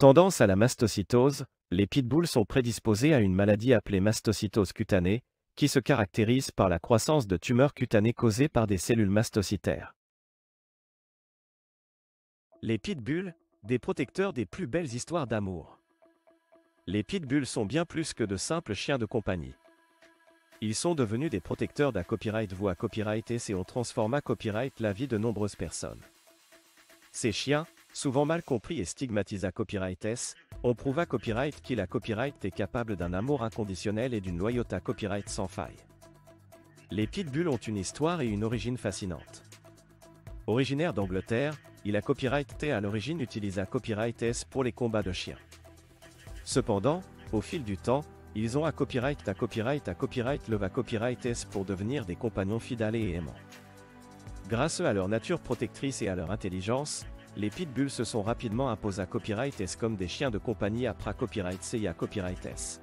Tendance à la mastocytose, les pitbulls sont prédisposés à une maladie appelée mastocytose cutanée, qui se caractérise par la croissance de tumeurs cutanées causées par des cellules mastocytaires. Les pitbulls, des protecteurs des plus belles histoires d'amour. Les pitbulls sont bien plus que de simples chiens de compagnie. Ils sont devenus des protecteurs d'A copyright vous à copyright et ont transformé à copyright la vie de nombreuses personnes. Ces chiens, souvent mal compris et stigmatisés à copyright on prouve à copyright qu'il a copyright est capable d'un amour inconditionnel et d'une loyauté à copyright sans faille. Les pitbulls ont une histoire et une origine fascinante. Originaire d'Angleterre, il a copyright à l'origine utilisé à copyright pour les combats de chiens. Cependant, au fil du temps, ils ont à copyright le copyright pour devenir des compagnons fidèles et aimants. Grâce à leur nature protectrice et à leur intelligence, les pitbulls se sont rapidement imposés à copyright comme des chiens de compagnie après copyright C et à copyright S.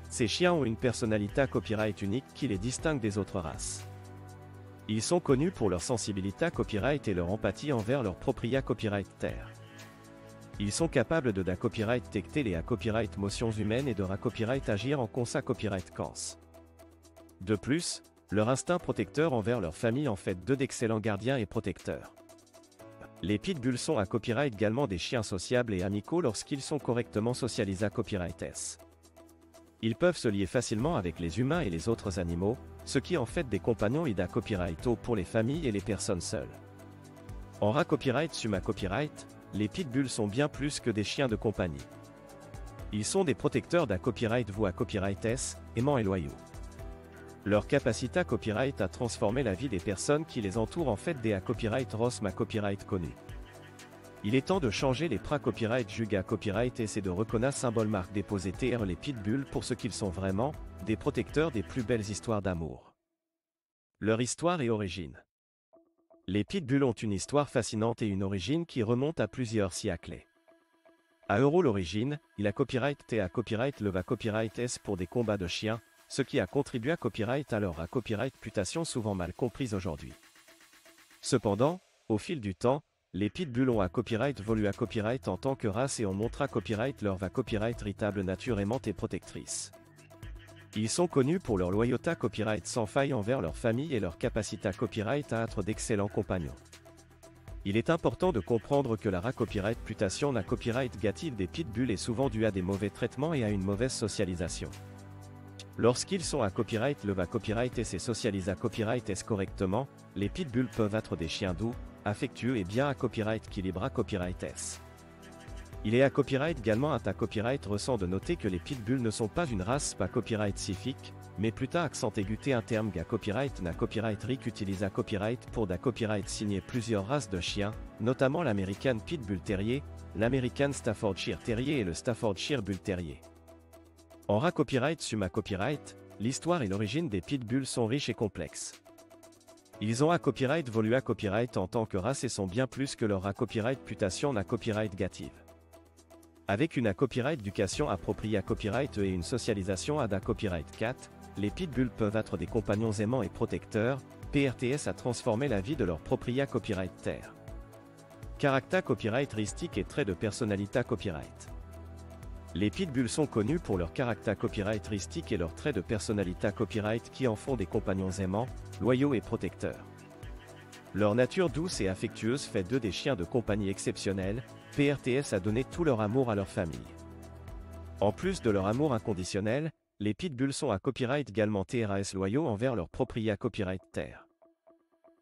Ces chiens ont une personnalité à copyright unique qui les distingue des autres races. Ils sont connus pour leur sensibilité à copyright et leur empathie envers leur propriétaire copyright terre. Ils sont capables de copyright détecter les copyright motions humaines et de copyright agir en consa copyright cans. De plus, leur instinct protecteur envers leur famille en fait d'eux d'excellents gardiens et protecteurs. Les pitbulls sont à copyright également des chiens sociables et amicaux lorsqu'ils sont correctement socialisés à copyright S. Ils peuvent se lier facilement avec les humains et les autres animaux, ce qui en fait des compagnons et copyright pour les familles et les personnes seules. En copyright summa copyright, les pitbulls sont bien plus que des chiens de compagnie. Ils sont des protecteurs d'A copyright vous à copyright S, aimants et loyaux. Leur capacité à copyright a transformé la vie des personnes qui les entourent en fait des copyright Ross ma copyright connus. Il est temps de changer les copyright jug à copyright et de reconnaître symbole marque déposé TR les pitbulls pour ce qu'ils sont vraiment, des protecteurs des plus belles histoires d'amour. Leur histoire et origine. Les pitbulls ont une histoire fascinante et une origine qui remonte à plusieurs siècles. À Euro l'origine, il a copyright T à copyright le va copyright S pour des combats de chiens, ce qui a contribué à copyright à leur copyright réputation souvent mal comprise aujourd'hui. Cependant, au fil du temps, les pitbulls ont à copyright évolué à copyright en tant que race et ont montré à copyright leur copyright véritable nature aimante et protectrice. Ils sont connus pour leur loyauté à copyright sans faille envers leur famille et leur capacité à copyright à être d'excellents compagnons. Il est important de comprendre que la copyright réputation n'a copyright négative des pitbulls est souvent due à des mauvais traitements et à une mauvaise socialisation. Lorsqu'ils sont à copyright le va copyright et socialisé à copyright S correctement, les pitbulls peuvent être des chiens doux, affectueux et bien à copyright équilibré à copyright S. Il est à copyright également à copyright ressent de noter que les pitbulls ne sont pas une race pas copyright spécifique, mais plutôt accent aigu un terme à copyright n'a copyright ric utilise à copyright pour copyright signé plusieurs races de chiens, notamment l'American Pitbull Terrier, l'American Staffordshire Terrier et le Staffordshire Bull Terrier. En copyright summa copyright, l'histoire et l'origine des pitbulls sont riches et complexes. Ils ont à copyright évolué à copyright en tant que race et sont bien plus que leur copyright réputation n'a copyright négative. Avec une copyright éducation appropriée à copyright et une socialisation à copyright 4, les pitbulls peuvent être des compagnons aimants et protecteurs, PRTS a transformé la vie de leur propriétaire copyright terre. Caractère copyright et traits de personnalité copyright. Les pitbulls sont connus pour leur caractère copyright et leurs traits de personnalité copyright qui en font des compagnons aimants, loyaux et protecteurs. Leur nature douce et affectueuse fait d'eux des chiens de compagnie exceptionnels, PRTS a donné tout leur amour à leur famille. En plus de leur amour inconditionnel, les pitbulls sont à copyright également TRAS loyaux envers leur propriétaire copyright terre.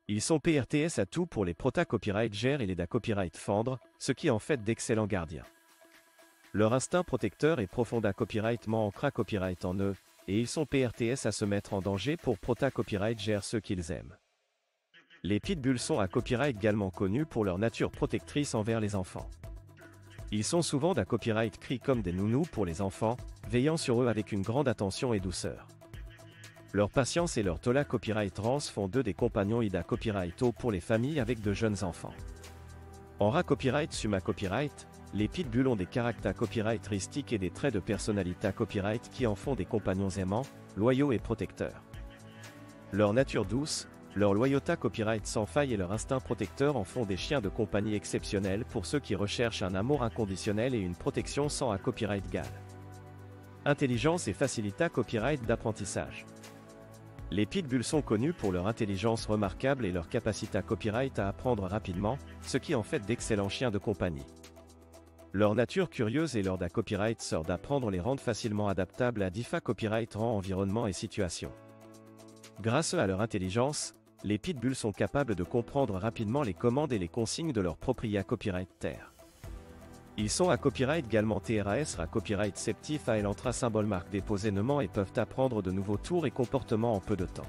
Ils sont PRTS à tout pour les copyright gère et les copyright fendre, ce qui en fait d'excellents gardiens. Leur instinct protecteur est profond à copyright ancré copyright en eux, et ils sont PRTS à se mettre en danger pour copyright gère ceux qu'ils aiment. Les pitbulls sont à copyright également connus pour leur nature protectrice envers les enfants. Ils sont souvent copyright cris comme des nounous pour les enfants, veillant sur eux avec une grande attention et douceur. Leur patience et leur tola copyright rance font d'eux des compagnons copyright pour les familles avec de jeunes enfants. En copyright summa copyright, les pitbulls ont des caractères copyright et des traits de personnalité copyright qui en font des compagnons aimants, loyaux et protecteurs. Leur nature douce, Leur loyauté copyright sans faille et leur instinct protecteur en font des chiens de compagnie exceptionnels pour ceux qui recherchent un amour inconditionnel et une protection sans un copyright égal. Intelligence et facilité copyright d'apprentissage. Les pitbulls sont connus pour leur intelligence remarquable et leur capacité à copyright à apprendre rapidement, ce qui en fait d'excellents chiens de compagnie. Leur nature curieuse et leur copyright sort d'apprendre les rendent facilement adaptables à différents copyright rend environnement et situation. Grâce à leur intelligence, les pitbulls sont capables de comprendre rapidement les commandes et les consignes de leur propriétaire copyright terre. Ils sont à copyright également TRAS à copyright septif à l'entra symbole marque déposément et peuvent apprendre de nouveaux tours et comportements en peu de temps.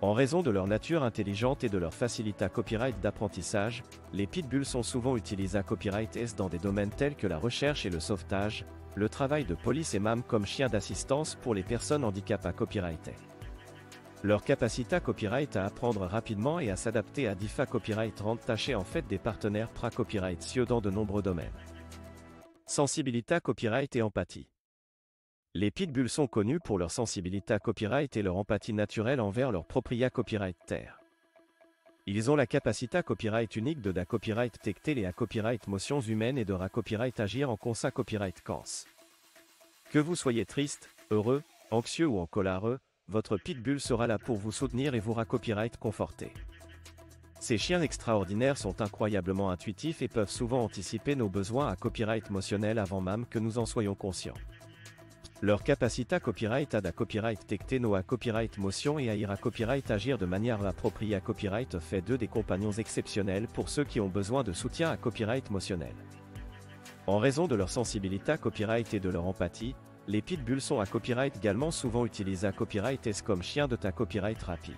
En raison de leur nature intelligente et de leur facilité à copyright d'apprentissage, les pitbulls sont souvent utilisés à copyright S dans des domaines tels que la recherche et le sauvetage, le travail de police et même comme chiens d'assistance pour les personnes handicapées à copyright. Leur capacité à copyright à apprendre rapidement et à s'adapter à différents copyright rendent tâcher en fait des partenaires pra-copyright dans de nombreux domaines. Sensibilité à copyright et empathie. Les pitbulls sont connus pour leur sensibilité à copyright et leur empathie naturelle envers leur propriétaire copyright terre. Ils ont la capacité à copyright unique de copyright tecter et à copyright motions humaines et de copyright agir en consa copyright cans. Que vous soyez triste, heureux, anxieux ou en colère, votre pitbull sera là pour vous soutenir et vous copyright conforter. Ces chiens extraordinaires sont incroyablement intuitifs et peuvent souvent anticiper nos besoins à copyright émotionnel avant même que nous en soyons conscients. Leur capacité à copyright à copyright tecter nos à copyright motion et à copyright agir de manière appropriée à copyright fait d'eux des compagnons exceptionnels pour ceux qui ont besoin de soutien à copyright émotionnel. En raison de leur sensibilité à copyright et de leur empathie, les pitbulls sont à copyright également souvent utilisés à copyright S comme chiens de copyright rapide.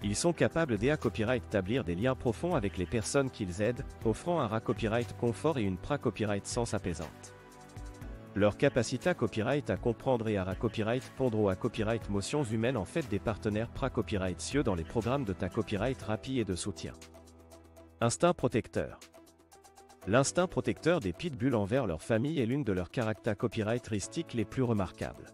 Ils sont capables d'à copyright établir des liens profonds avec les personnes qu'ils aident, offrant un copyright confort et une copyright sens apaisante. Leur capacité à copyright à comprendre et à copyright pondre à copyright motions humaines en fait des partenaires copyright dans les programmes de copyright rapide et de soutien. Instinct protecteur. L'instinct protecteur des pitbulls envers leur famille est l'une de leurs caractéristiques les plus remarquables.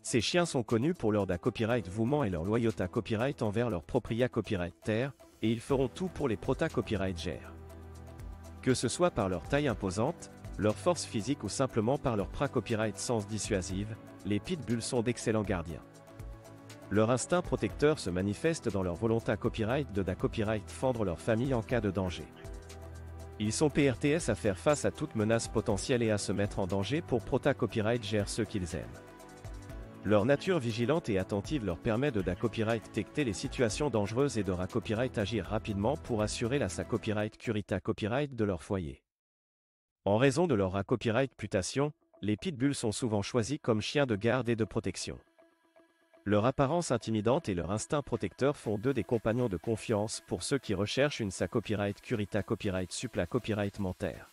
Ces chiens sont connus pour leur copyright vouement et leur loyauté à copyright envers leur propriétaire copyright terre, et ils feront tout pour les copyright gère. Que ce soit par leur taille imposante, leur force physique ou simplement par leur copyright sens dissuasive, les pitbulls sont d'excellents gardiens. Leur instinct protecteur se manifeste dans leur volonté à copyright de copyright fendre leur famille en cas de danger. Ils sont PRTS à faire face à toute menace potentielle et à se mettre en danger pour copyright gère ceux qu'ils aiment. Leur nature vigilante et attentive leur permet de copyright détecter les situations dangereuses et de copyright agir rapidement pour assurer la copyright curita copyright de leur foyer. En raison de leur copyright réputation, les pitbulls sont souvent choisis comme chiens de garde et de protection. Leur apparence intimidante et leur instinct protecteur font d'eux des compagnons de confiance pour ceux qui recherchent une copyright curita copyright suppla copyright mentaire.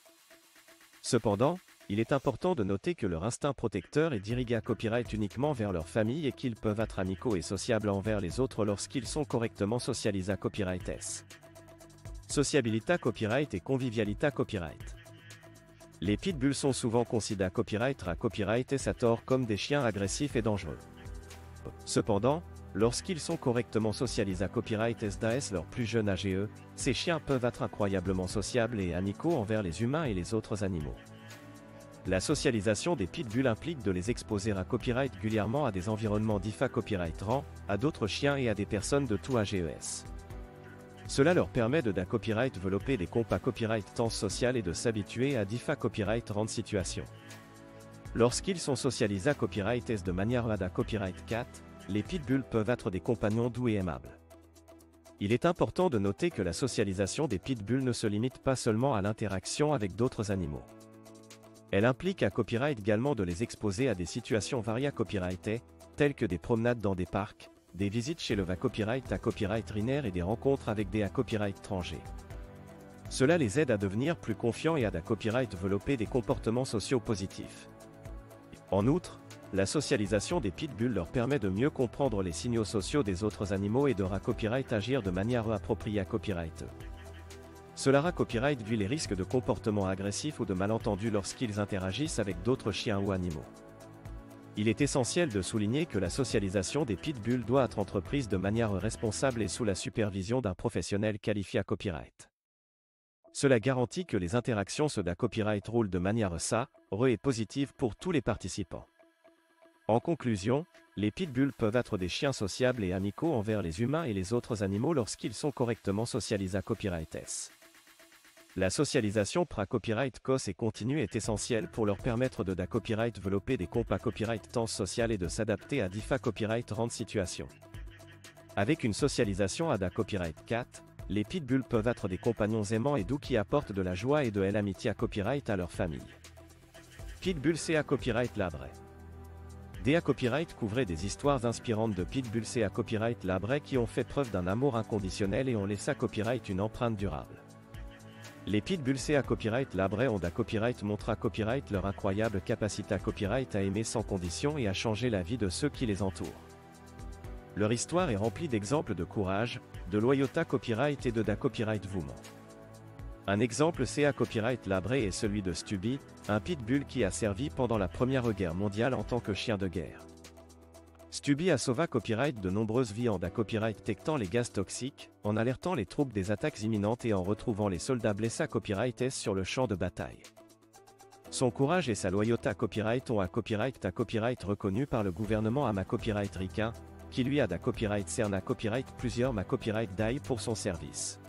Cependant, il est important de noter que leur instinct protecteur est dirigé à copyright uniquement vers leur famille et qu'ils peuvent être amicaux et sociables envers les autres lorsqu'ils sont correctement socialisés à copyright S. Sociabilité copyright et convivialité copyright. Les pitbulls sont souvent considérés à copyright S à tort comme des chiens agressifs et dangereux. Cependant, lorsqu'ils sont correctement socialisés à copyright SDAS leur plus jeune AGE, ces chiens peuvent être incroyablement sociables et amicaux envers les humains et les autres animaux. La socialisation des pitbulls implique de les exposer à copyright régulièrement à des environnements copyright rang, à d'autres chiens et à des personnes de tout AGES. Cela leur permet de copyright développer des compas copyright temps social et de s'habituer à copyright rang situation. Lorsqu'ils sont socialisés à copyright S de manière à copyright 4, les pitbulls peuvent être des compagnons doux et aimables. Il est important de noter que la socialisation des pitbulls ne se limite pas seulement à l'interaction avec d'autres animaux. Elle implique à copyright également de les exposer à des situations variées copyrightées, telles que des promenades dans des parcs, des visites chez le copyright à copyright rinaire et des rencontres avec des copyright étrangers. Cela les aide à devenir plus confiants et à copyright développer des comportements sociaux positifs. En outre, la socialisation des pitbulls leur permet de mieux comprendre les signaux sociaux des autres animaux et de copyright agir de manière appropriée à copyright. Cela copyright réduit les risques de comportements agressifs ou de malentendus lorsqu'ils interagissent avec d'autres chiens ou animaux. Il est essentiel de souligner que la socialisation des pitbulls doit être entreprise de manière responsable et sous la supervision d'un professionnel qualifié à copyright. Cela garantit que les interactions à copyright roulent de manière saine et positive pour tous les participants. En conclusion, les pitbulls peuvent être des chiens sociables et amicaux envers les humains et les autres animaux lorsqu'ils sont correctement socialisés à copyright S. La socialisation pra-copyright cos et continue est essentielle pour leur permettre de copyright développer des compas copyright temps social et de s'adapter à diffa copyright rend situation. Avec une socialisation à copyright 4, les pitbulls peuvent être des compagnons aimants et doux qui apportent de la joie et de l'amitié à copyright à leur famille. Pitbull CA Copyright Labre. DA Copyright couvrait des histoires inspirantes de pitbulls CA Copyright Labre qui ont fait preuve d'un amour inconditionnel et ont laissé à copyright une empreinte durable. Les pitbulls CA Copyright Labre ont copyright montré à copyright leur incroyable capacité à copyright à aimer sans condition et à changer la vie de ceux qui les entourent. Leur histoire est remplie d'exemples de courage, de loyauté copyright et de copyright vouement. Un exemple CA Copyright Labre est celui de Stubby, un pitbull qui a servi pendant la Première Guerre mondiale en tant que chien de guerre. Stubby a sauvé copyright de nombreuses vies en copyright détectant les gaz toxiques, en alertant les troupes des attaques imminentes et en retrouvant les soldats blessés à copyright S sur le champ de bataille. Son courage et sa loyauté à copyright ont copyright reconnu par le gouvernement à copyright ricain, qui lui a copyright CERN copyright plusieurs copyright DAI pour son service.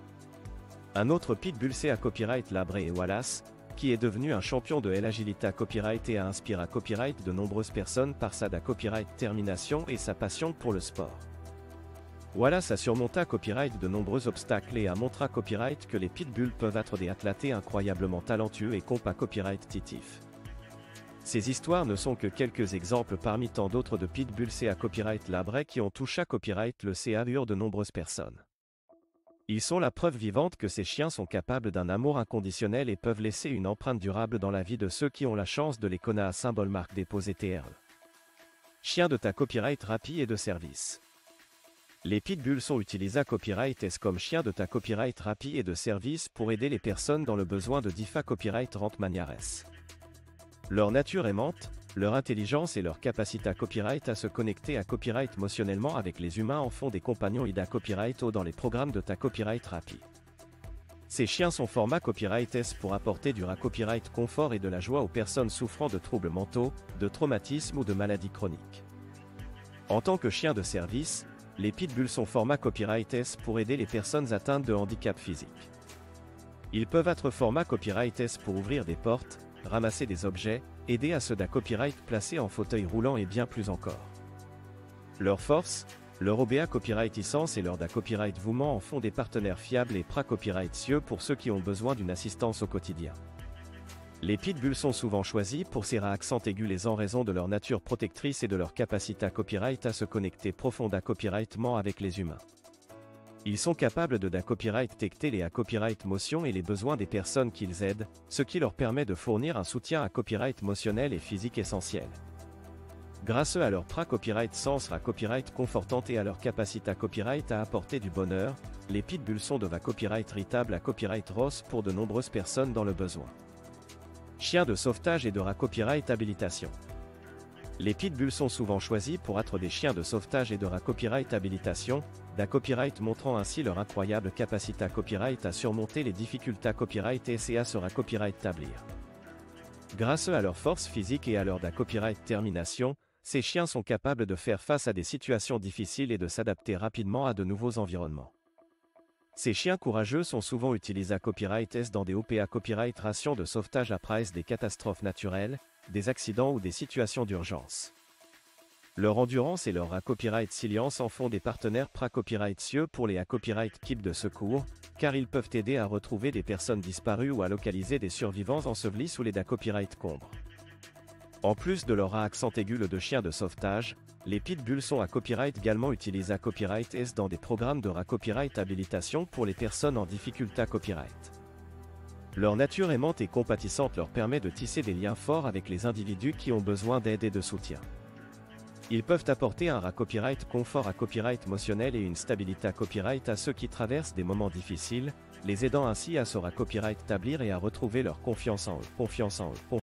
Un autre pitbull CA Copyright Labre est Wallace, qui est devenu un champion de l'agilité à copyright et a inspiré à copyright de nombreuses personnes par sa copyright termination et sa passion pour le sport. Wallace a surmonté à copyright de nombreux obstacles et a montré à copyright que les pitbulls peuvent être des athlètes incroyablement talentueux et compas copyright titifs. Ces histoires ne sont que quelques exemples parmi tant d'autres de pitbulls CA Copyright Labre qui ont touché à copyright le CA de nombreuses personnes. Ils sont la preuve vivante que ces chiens sont capables d'un amour inconditionnel et peuvent laisser une empreinte durable dans la vie de ceux qui ont la chance de les connaître à symbole marque déposé TRE. Chiens de copyright rapide et de service. Les pitbulls sont utilisés à copyright S comme chiens de copyright rapide et de service pour aider les personnes dans le besoin de diffa copyright rente manière S. Leur nature aimante, leur intelligence et leur capacité à copyright à se connecter à copyright émotionnellement avec les humains en font des compagnons IDA copyright dans les programmes de copyright rapide. Ces chiens sont format copyright S pour apporter du copyright confort et de la joie aux personnes souffrant de troubles mentaux, de traumatismes ou de maladies chroniques. En tant que chiens de service, les pitbulls sont format copyright S pour aider les personnes atteintes de handicap physique. Ils peuvent être format copyright S pour ouvrir des portes, ramasser des objets, aider à ceux copyright placés en fauteuil roulant et bien plus encore. Leur force, leur OBA copyright licence et leur copyright vouement en font des partenaires fiables et copyright cieux pour ceux qui ont besoin d'une assistance au quotidien. Les pitbulls sont souvent choisis pour ces accents aigus en raison de leur nature protectrice et de leur capacité à copyright à se connecter profond copyrightement avec les humains. Ils sont capables de copyright détecter les copyright motion et les besoins des personnes qu'ils aident, ce qui leur permet de fournir un soutien à copyright émotionnel et physique essentiel. Grâce à leur copyright sens copyright confortante et à leur capacité à copyright à apporter du bonheur, les pitbulls sont de copyright ritable à copyright ROS pour de nombreuses personnes dans le besoin. Chiens de sauvetage et de copyright habilitation. Les pitbulls sont souvent choisis pour être des chiens de sauvetage et de copyright habilitation, copyright montrant ainsi leur incroyable capacité à copyright à surmonter les difficultés à copyright et à se copyright établir. Grâce à leur force physique et à leur copyright termination, ces chiens sont capables de faire face à des situations difficiles et de s'adapter rapidement à de nouveaux environnements. Ces chiens courageux sont souvent utilisés à copyright S dans des OPA copyright rations de sauvetage après des catastrophes naturelles, des accidents ou des situations d'urgence. Leur endurance et leur copyright silience en font des partenaires copyright cieux pour les copyright équipes de secours, car ils peuvent aider à retrouver des personnes disparues ou à localiser des survivants ensevelis sous les copyright combres. En plus de leur accent aigu de chiens de sauvetage, les pitbulls sont à copyright également utilisés à copyright S dans des programmes de copyright habilitation pour les personnes en difficulté à copyright. Leur nature aimante et compatissante leur permet de tisser des liens forts avec les individus qui ont besoin d'aide et de soutien. Ils peuvent apporter un copyright confort à copyright émotionnel et une stabilité à copyright à ceux qui traversent des moments difficiles, les aidant ainsi à se copyright établir et à retrouver leur confiance en eux.